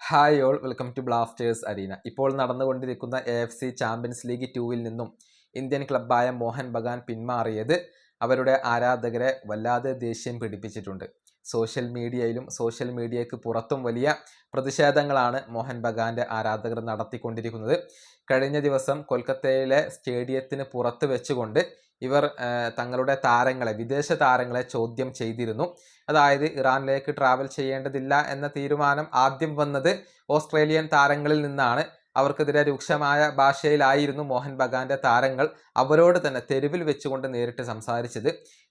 Hi all, welcome to Blasters Arena. ഇപ്പോൾ നടന്നുകൊണ്ടിരിക്കുന്ന AFC champions league 2-ൽ നിന്നും ഇന്ത്യൻ ക്ലബ്ബായ മോഹൻ ബഗാൻ പിന്മാറിയത് അവരുടെ ആരാധകരെ വല്ലാതെ ദേഷ്യം പിടിപ്പിച്ചിട്ടുണ്ട്. സോഷ്യൽ മീഡിയയിലും സോഷ്യൽ മീഡിയയ്ക്ക് പുറത്തും വലിയ പ്രതിഷേധങ്ങളാണ് മോഹൻ ബഗാൻ്റെ ആരാധകർ നടത്തിക്കൊണ്ടിരിക്കുന്നത്. കഴിഞ്ഞ ദിവസം കൊൽക്കത്തയിലെ സ്റ്റേഡിയത്തിന് പുറത്ത് വെച്ചുകൊണ്ട് ഇവർ തങ്ങളുടെ താരങ്ങളെ, വിദേശ താരങ്ങളെ ചോദ്യം ചെയ്തിരുന്നു. അതായത് ഇറാനിലേക്ക് ട്രാവൽ ചെയ്യേണ്ടതില്ല എന്ന തീരുമാനം ആദ്യം വന്നത് ഓസ്ട്രേലിയൻ താരങ്ങളിൽ നിന്നാണ്. അവർക്കെതിരെ രൂക്ഷമായ ഭാഷയിലായിരുന്നു മോഹൻ ബഗാന്റെ താരങ്ങൾ അവരോട് തന്നെ തെരുവിൽ വെച്ചുകൊണ്ട് നേരിട്ട് സംസാരിച്ചത്.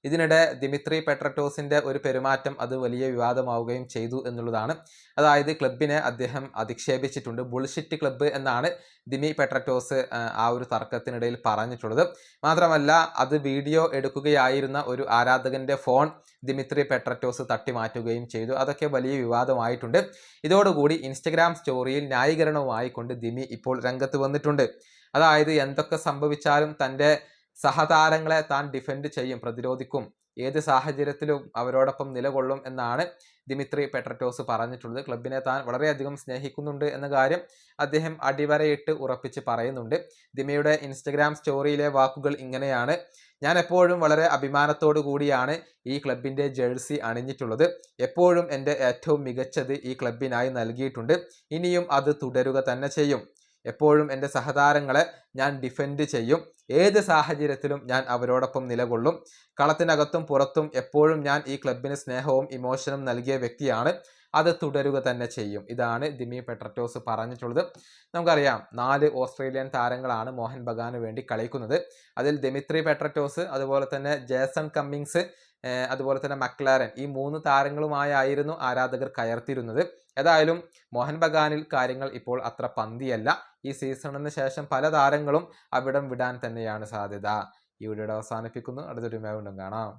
ഇതിനിടെ ദിമിത്രി പെട്രറ്റോസിന്റെ ഒരു പെരുമാറ്റം അത് വലിയ വിവാദമാവുകയും ചെയ്തു എന്നുള്ളതാണ്. അതായത് ക്ലബിനെ അദ്ദേഹം അധിക്ഷേപിച്ചിട്ടുണ്ട്. ബുൾഷിറ്റ് ക്ലബ്ബ് എന്നാണ് ദിമി പെട്രറ്റോസ് ആ ഒരു തർക്കത്തിനിടയിൽ പറഞ്ഞിട്ടുള്ളത്. മാത്രമല്ല, അത് വീഡിയോ എടുക്കുകയായിരുന്ന ഒരു ആരാധകന്റെ ഫോൺ ദിമിത്രി പെട്രറ്റോസ് തട്ടിമാറ്റുകയും ചെയ്തു. അതൊക്കെ വലിയ വിവാദമായിട്ടുണ്ട്. ഇതോടുകൂടി ഇൻസ്റ്റഗ്രാം സ്റ്റോറിയിൽ ന്യായീകരണവുമായി കൊണ്ട് ദിമി ഇപ്പോൾ രംഗത്ത് വന്നിട്ടുണ്ട്. അതായത് എന്തൊക്കെ സംഭവിച്ചാലും തൻ്റെ സഹതാരങ്ങളെ താൻ ഡിഫെൻഡ് ചെയ്യും, പ്രതിരോധിക്കും, ഏത് സാഹചര്യത്തിലും അവരോടൊപ്പം നിലകൊള്ളും എന്നാണ് ദിമിത്രി പെട്രറ്റോസ് പറഞ്ഞിട്ടുള്ളത്. ക്ലബിനെ താൻ വളരെയധികം സ്നേഹിക്കുന്നുണ്ട് എന്ന കാര്യം അദ്ദേഹം അടിവരയിട്ട് ഉറപ്പിച്ച് പറയുന്നുണ്ട്. ദിമിയുടെ ഇൻസ്റ്റഗ്രാം സ്റ്റോറിയിലെ വാക്കുകൾ ഇങ്ങനെയാണ്: ഞാൻ എപ്പോഴും വളരെ അഭിമാനത്തോടു കൂടിയാണ് ഈ ക്ലബിൻ്റെ ജേഴ്സി അണിഞ്ഞിട്ടുള്ളത്. എപ്പോഴും എൻ്റെ ഏറ്റവും മികച്ചത് ഈ ക്ലബിനായി നൽകിയിട്ടുണ്ട്. ഇനിയും അത് തുടരുക തന്നെ ചെയ്യും. എപ്പോഴും എൻ്റെ സഹതാരങ്ങളെ ഞാൻ ഡിഫെൻഡ് ചെയ്യും. ഏത് സാഹചര്യത്തിലും ഞാൻ അവരോടൊപ്പം നിലകൊള്ളും. കളത്തിനകത്തും പുറത്തും എപ്പോഴും ഞാൻ ഈ ക്ലബിന് സ്നേഹവും ഇമോഷനും നൽകിയ വ്യക്തിയാണ്. അത് തുടരുക തന്നെ ചെയ്യും. ഇതാണ് ദിമി പെട്രറ്റോസ് പറഞ്ഞിട്ടുള്ളത്. നമുക്കറിയാം, 4 ഓസ്ട്രേലിയൻ താരങ്ങളാണ് മോഹൻ ബഗാന് വേണ്ടി കളിക്കുന്നത്. അതിൽ ദിമിത്രി പെട്രറ്റോസ്, അതുപോലെ തന്നെ ജേസൺ കമ്മിങ്സ്, അതുപോലെ തന്നെ മക്ലാരൻ, ഈ 3 താരങ്ങളുമായിരുന്നു ആരാധകർ കയർത്തിരുന്നത്. ഏതായാലും മോഹൻ ബഗാനിൽ കാര്യങ്ങൾ ഇപ്പോൾ അത്ര പന്തിയല്ല. ഈ സീസണിന് ശേഷം പല താരങ്ങളും അവിടം വിടാൻ തന്നെയാണ് സാധ്യത. ഈ വീഡിയോ അവസാനിപ്പിക്കുന്നു. അടുത്തൊരു വീണ്ടും കാണാം.